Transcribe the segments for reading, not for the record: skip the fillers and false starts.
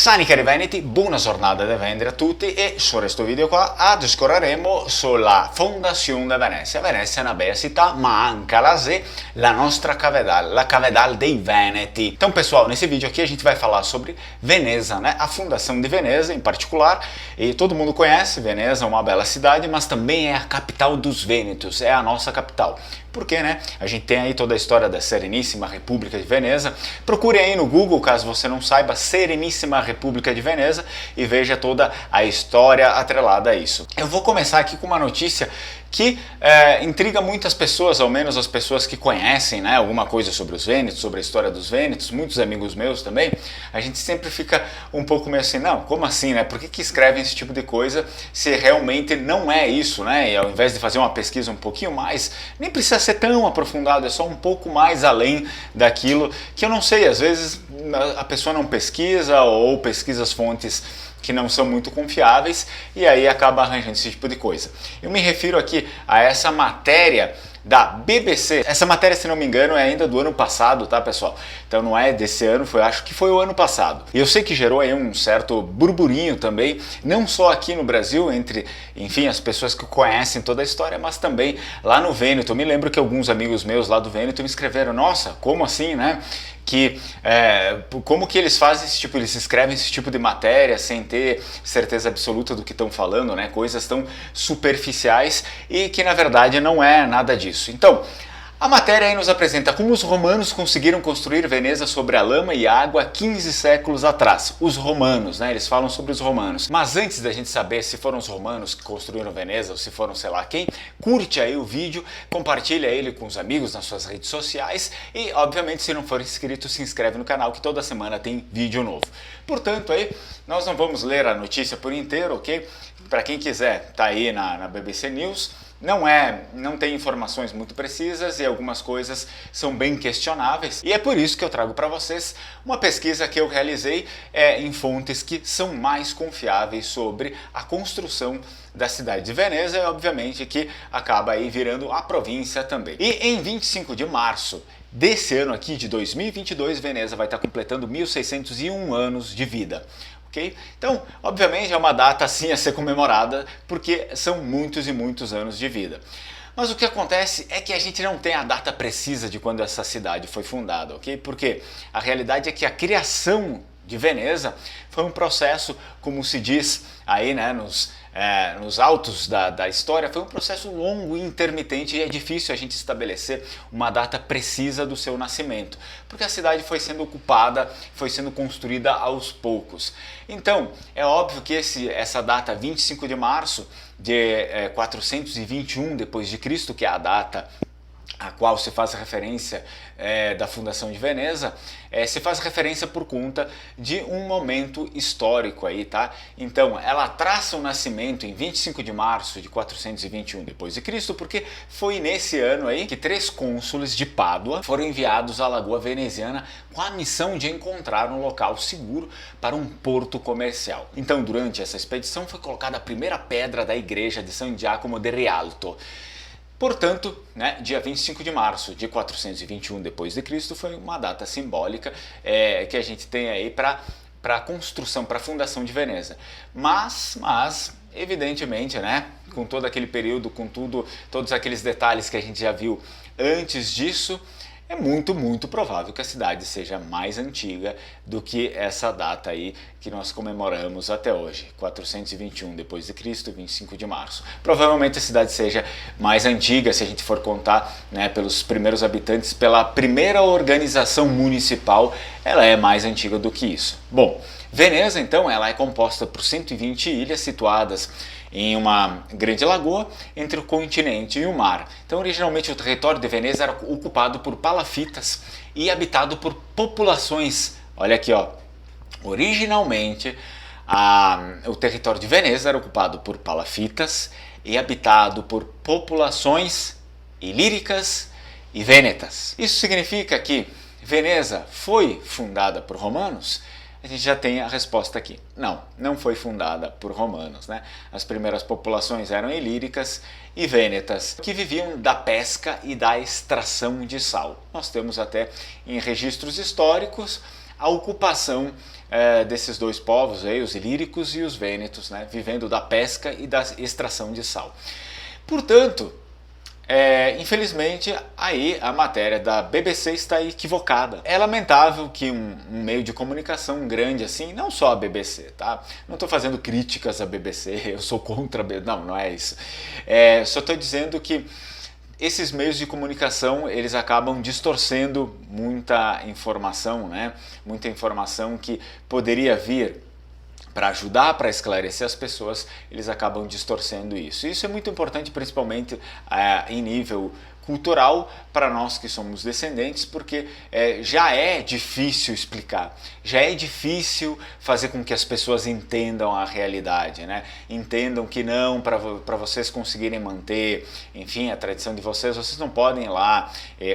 Sani cari Veneti, buona giornata da vendere a tutti e su questo video qua discorreremo sulla Fondazione de Venezia. Venezia è una bella città, ma anche la nossa capital, la capital dei Veneti. Então pessoal, nesse vídeo aqui a gente vai falar sobre Veneza, né? A fundação de Veneza em particular, e todo mundo conhece, Veneza é uma bela cidade, mas também é a capital dos Vênetos, é a nossa capital. Porque, né, a gente tem aí toda a história da Sereníssima República de Veneza. Procure aí no Google, caso você não saiba, Sereníssima República de Veneza e veja toda a história atrelada a isso. Eu vou começar aqui com uma notícia que intriga muitas pessoas, ao menos as pessoas que conhecem, né, alguma coisa sobre os Vênetos, sobre a história dos Vênetos, muitos amigos meus também. A gente sempre fica um pouco meio assim, não, como assim, né? Por que escrevem esse tipo de coisa se realmente não é isso, né? E ao invés de fazer uma pesquisa um pouquinho mais, nem precisa ser tão aprofundado, é só um pouco mais além daquilo que eu não sei, às vezes a pessoa não pesquisa ou pesquisa as fontes que não são muito confiáveis e aí acaba arranjando esse tipo de coisa. Eu me refiro aqui a essa matéria da BBC. Essa matéria, se não me engano, é ainda do ano passado, tá, pessoal? Então não é desse ano, acho que foi o ano passado. E eu sei que gerou aí um certo burburinho também, não só aqui no Brasil, entre, enfim, as pessoas que conhecem toda a história, mas também lá no Vêneto. Eu me lembro que alguns amigos meus lá do Vêneto me escreveram, nossa, como assim, né? Como que eles fazem esse tipo, eles escrevem esse tipo de matéria sem ter certeza absoluta do que estão falando, né? Coisas tão superficiais e que na verdade não é nada disso. Então, a matéria aí nos apresenta como os romanos conseguiram construir Veneza sobre a lama e água 15 séculos atrás. Os romanos, né? Eles falam sobre os romanos. Mas antes da gente saber se foram os romanos que construíram Veneza ou se foram sei lá quem, curte aí o vídeo, compartilha ele com os amigos nas suas redes sociais e, obviamente, se não for inscrito, se inscreve no canal que toda semana tem vídeo novo. Portanto, aí, nós não vamos ler a notícia por inteiro, ok? Para quem quiser, tá aí na BBC News. Não tem informações muito precisas e algumas coisas são bem questionáveis. E é por isso que eu trago para vocês uma pesquisa que eu realizei em fontes que são mais confiáveis sobre a construção da cidade de Veneza e obviamente que acaba aí virando a província também. E em 25 de março desse ano aqui, de 2022, Veneza vai estar completando 1601 anos de vida. Okay? Então, obviamente é uma data assim a ser comemorada, porque são muitos e muitos anos de vida. Mas o que acontece é que a gente não tem a data precisa de quando essa cidade foi fundada, ok? Porque a realidade é que a criação de Veneza foi um processo, como se diz aí, né, nos autos da história, foi um processo longo e intermitente e é difícil a gente estabelecer uma data precisa do seu nascimento, porque a cidade foi sendo ocupada, foi sendo construída aos poucos. Então, é óbvio que essa data 25 de março de 421 depois de Cristo, que é a data a qual se faz referência da fundação de Veneza, se faz referência por conta de um momento histórico aí, tá? Então, ela traça o nascimento em 25 de março de 421 depois de Cristo, porque foi nesse ano aí que 3 cônsules de Pádua foram enviados à Lagoa Veneziana com a missão de encontrar um local seguro para um porto comercial. Então, durante essa expedição foi colocada a primeira pedra da igreja de San Giacomo de Rialto. Portanto, né, dia 25 de março de 421 depois de Cristo foi uma data simbólica que a gente tem aí para a construção, para a fundação de Veneza. Mas evidentemente, né, com todo aquele período, com todos aqueles detalhes que a gente já viu antes disso, é muito provável que a cidade seja mais antiga do que essa data aí que nós comemoramos até hoje, 421 depois de Cristo, 25 de março. Provavelmente a cidade seja mais antiga se a gente for contar, né, pelos primeiros habitantes, pela primeira organização municipal, ela é mais antiga do que isso. Bom, Veneza então ela é composta por 120 ilhas situadas em uma grande lagoa entre o continente e o mar. Então, originalmente o território de Veneza era ocupado por palafitas e habitado por populações. Olha aqui, ó. Originalmente o território de Veneza era ocupado por palafitas e habitado por populações ilíricas e vênetas. Isso significa que Veneza foi fundada por romanos? A gente já tem a resposta aqui. Não foi fundada por romanos, né? As primeiras populações eram ilíricas e vênetas, que viviam da pesca e da extração de sal. Nós temos até em registros históricos a ocupação desses dois povos, aí, os ilíricos e os vênetos, né, vivendo da pesca e da extração de sal. Portanto, infelizmente, aí a matéria da BBC está equivocada. É lamentável que um meio de comunicação grande assim, não só a BBC, tá? Não estou fazendo críticas à BBC, eu sou contra a BBC, não é isso. Só estou dizendo que esses meios de comunicação, eles acabam distorcendo muita informação, né? Muita informação que poderia vir para ajudar, para esclarecer as pessoas, eles acabam distorcendo isso. Isso é muito importante, principalmente em nível cultural, para nós que somos descendentes, porque já é difícil explicar, já é difícil fazer com que as pessoas entendam a realidade, né? Entendam que não, para vocês conseguirem manter, enfim, a tradição de vocês não podem ir lá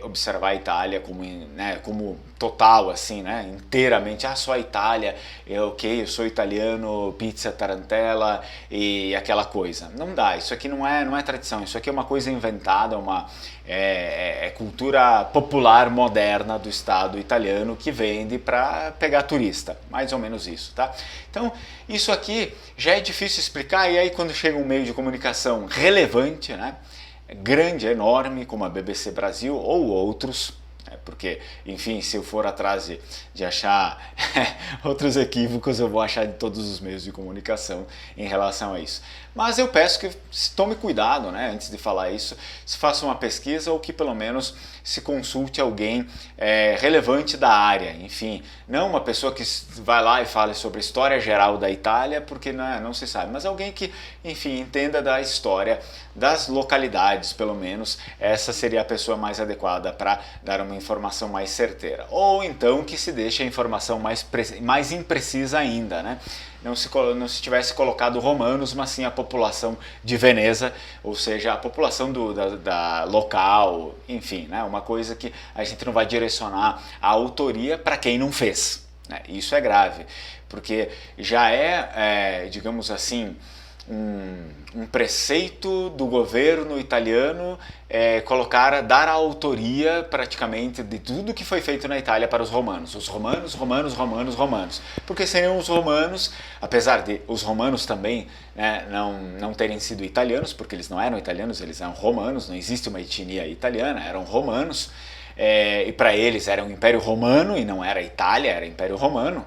observar a Itália como, né, como total, assim, né? Inteiramente, só a Itália, ok, eu sou italiano, pizza, tarantella e aquela coisa. Não dá, isso aqui não é tradição, isso aqui é uma coisa inventada, é cultura popular moderna do Estado italiano que vende para pegar turista, mais ou menos isso, tá? Então, isso aqui já é difícil explicar, e aí quando chega um meio de comunicação relevante, né, grande, enorme, como a BBC Brasil ou outros, porque, enfim, se eu for atrás de achar outros equívocos, eu vou achar de todos os meios de comunicação em relação a isso. Mas eu peço que tome cuidado, né, antes de falar isso, se faça uma pesquisa ou que pelo menos se consulte alguém relevante da área, enfim, não uma pessoa que vai lá e fale sobre a história geral da Itália, porque não se sabe, mas alguém que, enfim, entenda da história das localidades, pelo menos, essa seria a pessoa mais adequada para dar uma informação mais certeira. Ou então que se deixe a informação mais imprecisa ainda, né? Não se tivesse colocado romanos, mas sim a população de Veneza, ou seja, a população da local, enfim, né? Uma coisa que a gente não vai direcionar a autoria para quem não fez, né? Isso é grave, porque já digamos assim, um preceito do governo italiano dar a autoria praticamente de tudo que foi feito na Itália para os romanos. Os romanos. Porque seriam os romanos, apesar de os romanos também, né, não terem sido italianos, porque eles não eram italianos, eles eram romanos, não existe uma etnia italiana, eram romanos, e para eles era um Império Romano e não era Itália, era Império Romano.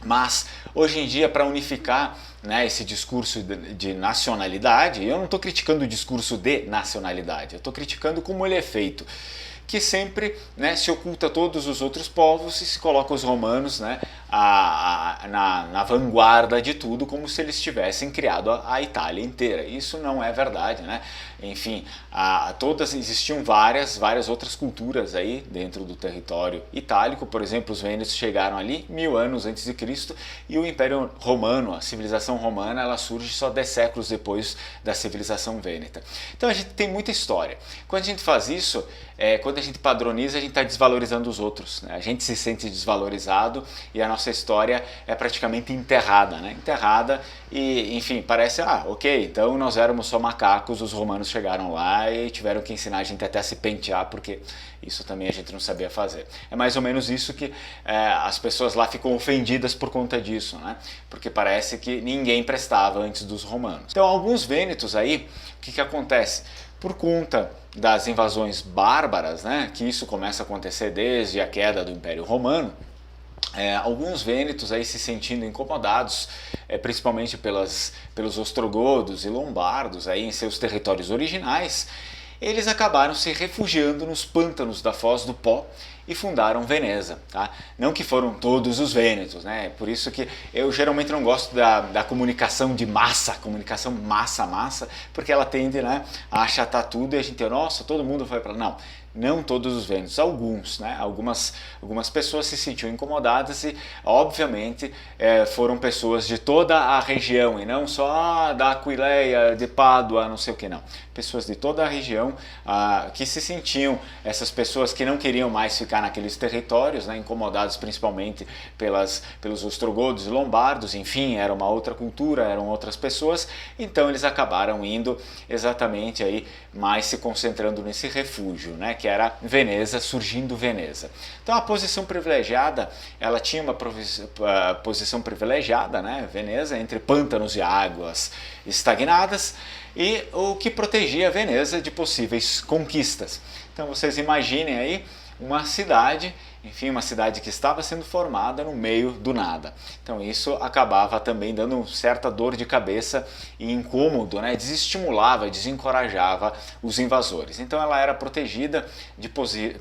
Mas hoje em dia, para unificar, né, esse discurso de nacionalidade, eu não estou criticando o discurso de nacionalidade, eu estou criticando como ele é feito, que sempre, né, se oculta todos os outros povos e se coloca os romanos, né, na vanguarda de tudo, como se eles tivessem criado a Itália inteira. Isso não é verdade, né? Enfim, existiam várias outras culturas aí dentro do território itálico. Por exemplo, os vênetos chegaram ali 1000 anos antes de Cristo, e o Império Romano, a civilização romana, ela surge só 10 séculos depois da civilização vêneta. Então a gente tem muita história. Quando a gente faz isso, quando a gente padroniza, a gente está desvalorizando os outros, né? A gente se sente desvalorizado e a nossa história é praticamente enterrada, né? Enterrada e, enfim, parece, ok, então nós éramos só macacos, os romanos chegaram lá e tiveram que ensinar a gente até a se pentear, porque isso também a gente não sabia fazer. É mais ou menos isso que as pessoas lá ficam ofendidas por conta disso, né? Porque parece que ninguém prestava antes dos romanos. Então, alguns vênetos aí, o que acontece? Por conta das invasões bárbaras, né, que isso começa a acontecer desde a queda do Império Romano, alguns vênetos aí se sentindo incomodados, principalmente pelos ostrogodos e lombardos aí em seus territórios originais, eles acabaram se refugiando nos pântanos da Foz do Pó e fundaram Veneza, tá? Não que foram todos os vênetos, né? Por isso que eu geralmente não gosto da comunicação de massa, comunicação massa, porque ela tende, né, a achatar tudo e a gente, nossa, todo mundo foi para... Não todos os vênetos, alguns, né? Algumas pessoas se sentiam incomodadas e, obviamente, foram pessoas de toda a região e não só da Aquileia, de Pádua, não sei o que, não. Pessoas de toda a região que se sentiam, essas pessoas que não queriam mais ficar naqueles territórios, né? Incomodados principalmente pelos ostrogodos e lombardos, enfim, era uma outra cultura, eram outras pessoas, então eles acabaram indo exatamente aí, mais se concentrando nesse refúgio, né? Que que era Veneza, surgindo Veneza. Então a posição privilegiada, ela tinha uma posição privilegiada, né, Veneza, entre pântanos e águas estagnadas, e o que protegia Veneza de possíveis conquistas. Então vocês imaginem aí uma cidade, enfim, uma cidade que estava sendo formada no meio do nada. Então isso acabava também dando certa dor de cabeça e incômodo, né? Desestimulava, desencorajava os invasores. Então ela era protegida de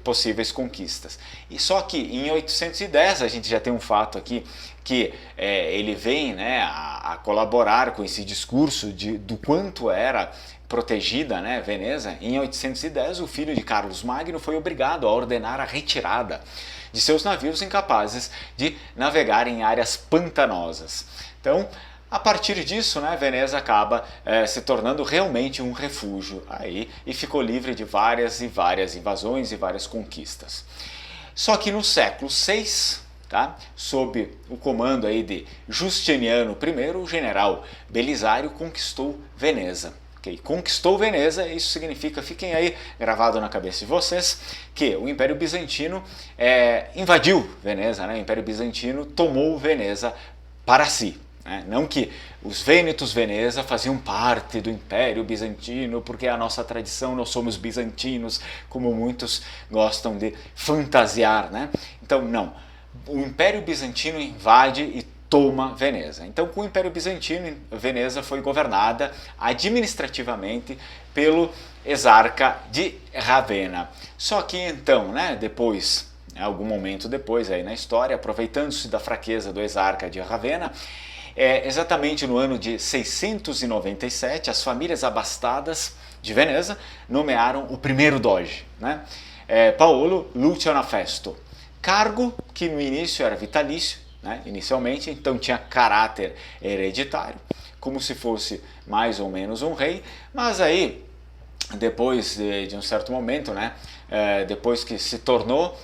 possíveis conquistas. E só que em 810 a gente já tem um fato aqui que ele vem, né, a colaborar com esse discurso do quanto era protegida, né, Veneza. Em 810, o filho de Carlos Magno foi obrigado a ordenar a retirada de seus navios incapazes de navegar em áreas pantanosas. Então, a partir disso, né, Veneza acaba se tornando realmente um refúgio aí, e ficou livre de várias e várias invasões e várias conquistas. Só que no século VI, tá, sob o comando aí de Justiniano I, o general Belisário conquistou Veneza. Conquistou Veneza, isso significa, fiquem aí gravado na cabeça de vocês, que o Império Bizantino invadiu Veneza, né? O Império Bizantino tomou Veneza para si. Né? Não que os Vênetos Veneza faziam parte do Império Bizantino, porque é a nossa tradição, nós somos bizantinos, como muitos gostam de fantasiar. Né? Então, não. O Império Bizantino invade e toma Veneza. Então, com o Império Bizantino, Veneza foi governada administrativamente pelo exarca de Ravenna. Só que então, né, depois, algum momento depois aí na história, aproveitando-se da fraqueza do exarca de Ravenna, exatamente no ano de 697, as famílias abastadas de Veneza nomearam o primeiro doge, né, Paolo Luciano Festo, cargo que no início era vitalício, né, inicialmente, então tinha caráter hereditário, como se fosse mais ou menos um rei, mas aí, depois de um certo momento, né, depois que ele se tornou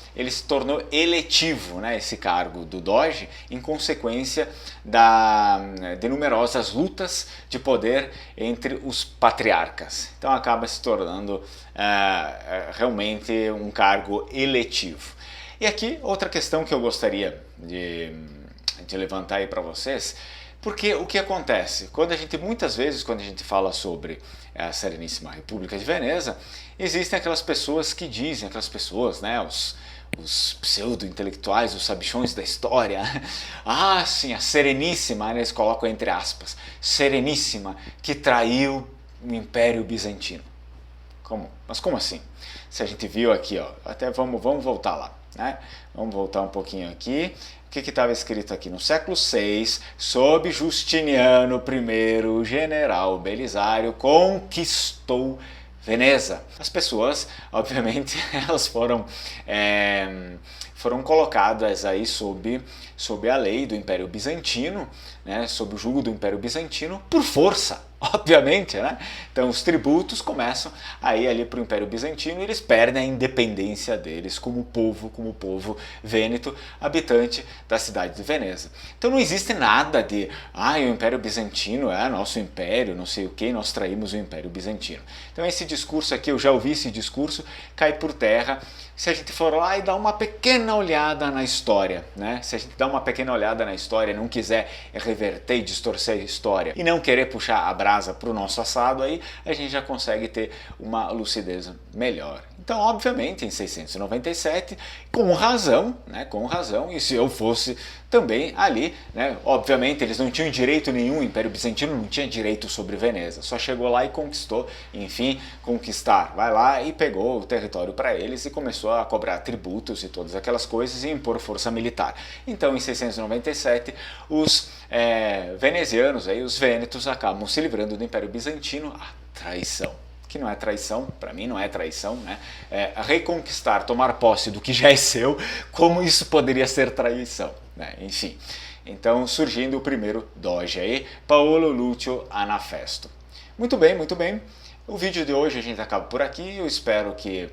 eletivo, né, esse cargo do doge, em consequência de numerosas lutas de poder entre os patriarcas. Então acaba se tornando realmente um cargo eletivo. E aqui outra questão que eu gostaria de levantar aí para vocês, porque o que acontece? Muitas vezes, quando a gente fala sobre a Sereníssima República de Veneza, existem aquelas pessoas que dizem, né, os pseudo-intelectuais, os sabichões da história, ah, sim, a Sereníssima, eles colocam entre aspas, Sereníssima, que traiu o Império Bizantino. Mas como assim? Se a gente viu aqui, ó, até vamos voltar lá. Né? Vamos voltar um pouquinho aqui. O que estava escrito aqui? No século VI, sob Justiniano I, o general Belisário conquistou Veneza. As pessoas, obviamente, elas foram colocadas aí sob a lei do Império Bizantino, né, sob o jugo do Império Bizantino, por força, obviamente, né? Então os tributos começam a ir ali para o Império Bizantino e eles perdem a independência deles como povo vêneto, habitante da cidade de Veneza. Então não existe nada de, o Império Bizantino é nosso império, não sei o que, nós traímos o Império Bizantino. Então esse discurso aqui, eu já ouvi esse discurso, cai por terra se a gente for lá e dar uma pequena olhada na história, né? Se a gente dá uma pequena olhada na história e não quiser reverter e distorcer a história e não querer puxar a brasa para o nosso assado, aí a gente já consegue ter uma lucidez melhor. Então, obviamente, em 697, com razão, e se eu fosse também ali, né, obviamente eles não tinham direito nenhum, o Império Bizantino não tinha direito sobre Veneza, só chegou lá e conquistou, enfim, conquistar, vai lá e pegou o território para eles e começou a cobrar tributos e todas aquelas coisas e impor força militar. Então, em 697, os venezianos, aí, os vênetos, acabam se livrando do Império Bizantino, a traição. Que não é traição, para mim não é traição, né? Reconquistar, tomar posse do que já é seu, como isso poderia ser traição, né? Enfim, então surgindo o primeiro doge aí, Paolo Lucio Anafesto. Muito bem, muito bem. O vídeo de hoje a gente acaba por aqui, eu espero que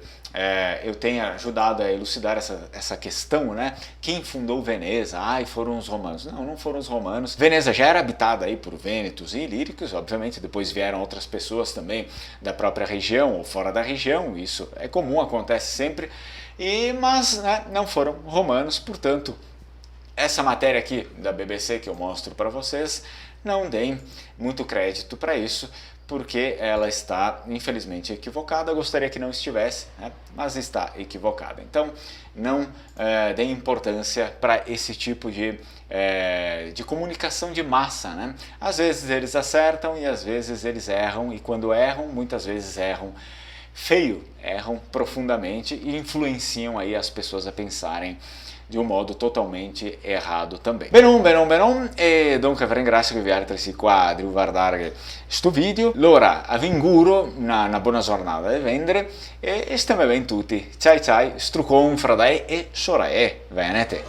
eu tenha ajudado a elucidar essa questão, né? Quem fundou Veneza? Ai, foram os romanos. Não, não foram os romanos. Veneza já era habitada aí por vênetos e ilíricos, obviamente, depois vieram outras pessoas também da própria região ou fora da região, isso é comum, acontece sempre, mas né, não foram romanos, portanto, essa matéria aqui da BBC que eu mostro para vocês, não deem muito crédito para isso, porque ela está, infelizmente, equivocada. Eu gostaria que não estivesse, né? Mas está equivocada. Então, não deem importância para esse tipo de comunicação de massa, né? Às vezes eles acertam e às vezes eles erram, e quando erram, muitas vezes erram feio, erram profundamente e influenciam aí as pessoas a pensarem di un modo totalmente errado também. Benon, e dunque vi ringrazio che vi altri qua di guardare questo video. Allora, vi auguro una buona giornata di vendere e stiamo bene tutti. Ciao, strucon, fradae e sorae, venete.